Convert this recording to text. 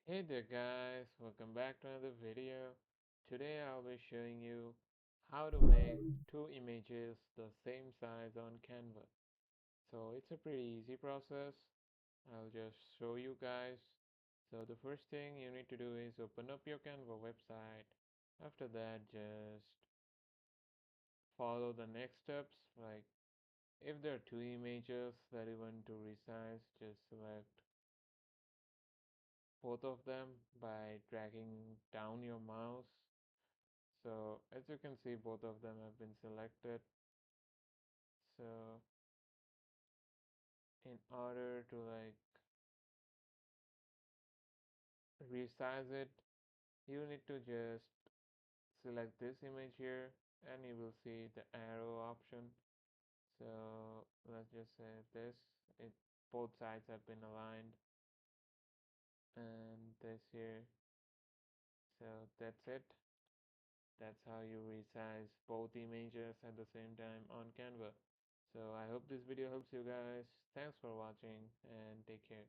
Hey there guys, welcome back to another video. Today I'll be showing you how to make two images the same size on Canva. So it's a pretty easy process. I'll just show you guys. So the first thing you need to do is open up your Canva website. After that, just follow the next steps. Like if there are two images that you want to resize, just select both of them by dragging down your mouse. So as you can see, both of them have been selected. So in order to resize it, you need to just select this image here and you will see the arrow option. So let's just say this, it both sides have been aligned and this here. So that's it. That's how you resize both images at the same time on Canva. So I hope this video helps you guys. Thanks for watching and take care.